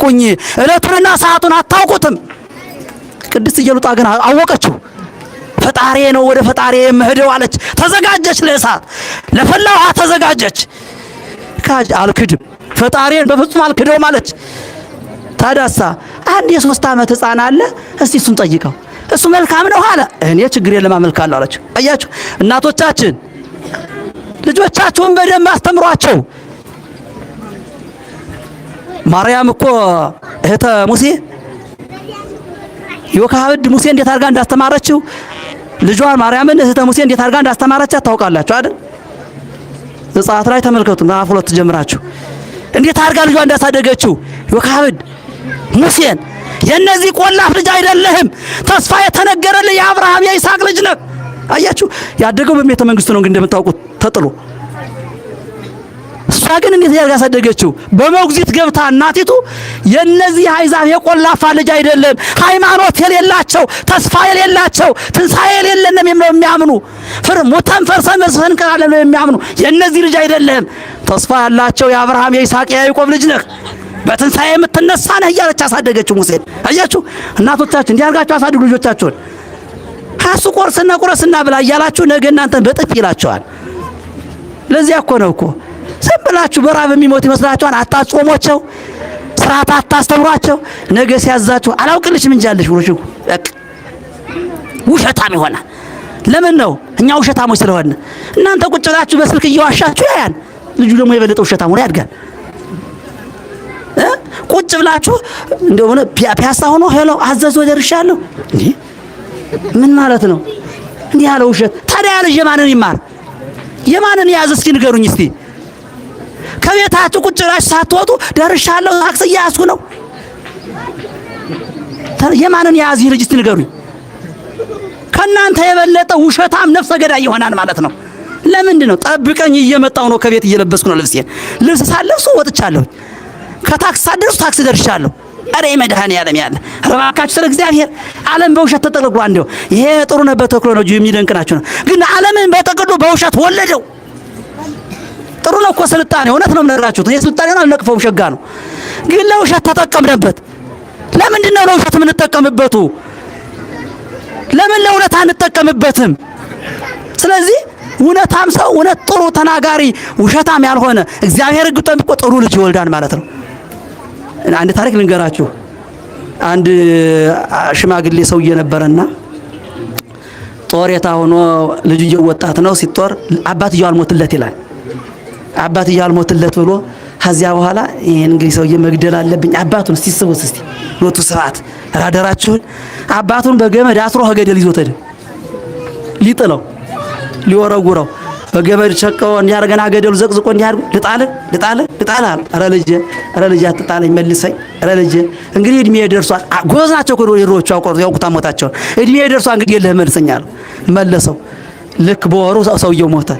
ቁኝ እለቱንና ሰዓቱን አታውቁትም። ቅድስት ኢየሉጣ ግን አወቀችው። ፈጣሪ ነው ወደ ፈጣሪ የምሄደው አለች። ተዘጋጀች፣ ለእሳት ለፈላው ውሃ ተዘጋጀች። አልክድም ፈጣሪን በፍጹም አልክደውም አለች። ታዲያሳ አንድ የ3 ዓመት ሕፃን አለ፣ እስቲ እሱን ጠይቀው፣ እሱ መልካም ነው አለ። እኔ ችግር የለም አመልካለሁ አለች። አያችሁ እናቶቻችን ልጆቻችሁን በደንብ አስተምሯቸው። ማርያም እኮ እህተ ሙሴ ዮካብድ ሙሴ እንዴት አድርጋ እንዳስተማረችው ልጇን ማርያምን እህተ ሙሴ እንዴት አድርጋ እንዳስተማረቻት ታውቃላችሁ አይደል? ዘጸአት ላይ ተመልከቱ። ምዕራፍ 2 ጀምራችሁ እንዴት አድርጋ ልጇን እንዳሳደገችው ዮካብድ ሙሴን የነዚህ ቆላፍ ልጅ አይደለህም፣ ተስፋ የተነገረልህ የአብርሃም የይስሐቅ ልጅ ነህ። አያችሁ ያደገው በቤተ መንግስት ነው፣ ግን እንደምታውቁት ተጥሎ። እሷ ግን እንዴት ያርጋ ያሳደገችው በሞግዚት ገብታ እናቲቱ የነዚህ አሕዛብ የቆላፋ ልጅ አይደለም፣ ሃይማኖት የሌላቸው ተስፋ የሌላቸው ትንሣኤ የሌለንም የሚያምኑ ሙታን ፈርሰን እንቀራለን የሚያምኑ የነዚህ ልጅ አይደለም፣ ተስፋ ያላቸው የአብርሃም የይስሐቅ የያዕቆብ ልጅ ነህ፣ በትንሣኤ የምትነሳ ነህ እያለች ያሳደገችው ሙሴን። አያችሁ እናቶቻችን እንዲህ አድርጋችሁ አሳድጉ ልጆቻችሁን። ሀሱ ቁርስና ብላ እያላችሁ ነገ እናንተን በጥፍ ይላቸዋል። ለዚያ እኮ ነው እኮ ዝም ብላችሁ በራብ የሚሞት ይመስላችኋል። አታጾሟቸው፣ ስርዓት አታስተምሯቸው። ነገ ሲያዛችሁ አላውቅልሽም እንጂ አለሽ ብሎሽ በቃ ውሸታም ይሆናል። ለምን ነው? እኛ ውሸታሞች ስለሆነ። እናንተ ቁጭ ብላችሁ በስልክ እየዋሻችሁ ያያን ልጁ ደግሞ የበለጠ ውሸታም ሆኖ ያድጋል። ቁጭ ብላችሁ እንደው ፒያሳ ሆኖ ሄሎ አዘዞ ደርሻለሁ እንዴ ምን ማለት ነው? እንዲህ ያለ ውሸት። ታዲያ ልጅ የማንን ይማር? የማንን ያዝ? እስኪ ንገሩኝ እስቲ። ከቤታችሁ ቁጭ ብላችሁ ሳትወጡ ደርሻለሁ ታክሲ እያያዝኩ ነው። የማንን ያዝ ልጅ? እስቲ ንገሩኝ። ከናንተ የበለጠ ውሸታም ነፍሰ ገዳይ ይሆናል ማለት ነው። ለምንድን ነው? ጠብቀኝ እየመጣሁ ነው፣ ከቤት እየለበስኩ ነው ልብሴን። ልብስ ሳለብሱ ወጥቻለሁ፣ ከታክሲ ሳደርሱ ታክሲ ደርሻለሁ። አረ መድኃኔዓለም ያለ ረባካችሁ ስለ እግዚአብሔር ዓለም በውሸት ተጠቅልሏል። እንደው ይሄ ጥሩ ነበር ተክሎ ነው የሚደንቅ ናቸው ነው። ግን ዓለምን በጠቅሉ በውሸት ወለደው። ጥሩ ነው እኮ ስልጣኔ፣ እውነት ነው የምነግራችሁ። ይሄ ስልጣኔ ነው አልነቅፈውም፣ ሸጋ ነው። ግን ለውሸት ተጠቀምነበት። ለምንድን ነው ለውሸት የምንጠቀምበቱ? ለምን ለእውነት አንጠቀምበትም? ስለዚህ እውነታም ሰው እውነት ጥሩ ተናጋሪ ውሸታም ያልሆነ እግዚአብሔር ሕግ ጠብቆ ጥሩ ልጅ ይወልዳል ማለት ነው። አንድ ታሪክ ልንገራችሁ። አንድ ሽማግሌ ሰውዬ ነበርና ጦሬታ ሆኖ ልጅየው ወጣት ነው። ሲጦር አባትየው አልሞትለት ይላል። አባትየው አልሞትለት ብሎ ከዚያ በኋላ ይሄን እንግዲህ ሰውዬ መግደል አለብኝ አባቱን ሲስቡት እስቲ ሎቱ ሰዓት ራደራችሁን አባቱን በገመድ አስሮ ከገደል ይዞት ሄደ። ሊጥለው ሊወረውረው በገመድ ቸቀው እንዲያርገና ገደሉ ዘቅዝቆ እንዲያርጉ ልጣለ ኧረ ልጅ አትጣለኝ መልሰኝ። ኧረ ልጅ እንግዲህ እድሜ ደርሷል። ጎዝ ናቸው እኮ ሄሮቹ ያውቁታ ሞታቸው። እድሜ ደርሷል እንግዲህ የለህ መልሰኝ አለው። መለሰው። ልክ በወሩ ሰውየው ሞተ።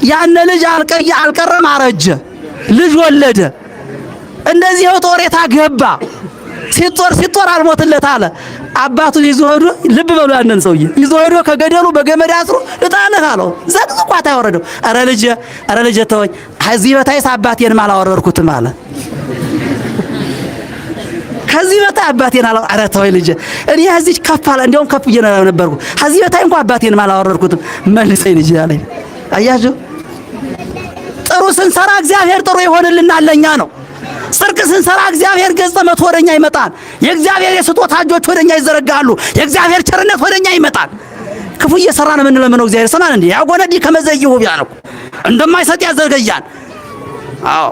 ያን ልጅ አልቀረም አረጀ፣ ልጅ ወለደ። እንደዚህ ጦሬታ ገባ። ሲጦር አልሞትለት አለ። አባቱን ይዞ ሄዶ ልብ በሉ ያንን ሰውዬ ይዞ ሄዶ ከገደሉ በገመድ አስሮ ልጣልህ አለው። ዘቅዝቋት ያወረደው። ኧረ ልጅ ተወኝ፣ ከዚህ በታይስ አባቴን አላወረድኩትም አለ። ከዚህ በታይ አባቴን አላ ኧረ ተወኝ ልጅ፣ እኔ እዚህ ከፍ አለ እንደውም ከፍ ነበርኩ፣ ከዚህ በታይ እንኳን አባቴን አላወረድኩትም፣ መልሰኝ ልጅ አለኝ። አያችሁ ጥሩ ስንሰራ እግዚአብሔር ጥሩ ይሆንልናል ለኛ ነው። ጽድቅ ስንሰራ እግዚአብሔር ገጸ መቶ ወደኛ ይመጣል። የእግዚአብሔር የስጦታ እጆች ወደኛ ይዘረጋሉ። የእግዚአብሔር ቸርነት ወደኛ ይመጣል። ክፉ እየሰራን የምንለምነው እግዚአብሔር ሰማን እንዴ? ያጎነዲ ከመዘይሁ ቢያነኩ እንደማይሰጥ ያዘገያል። አዎ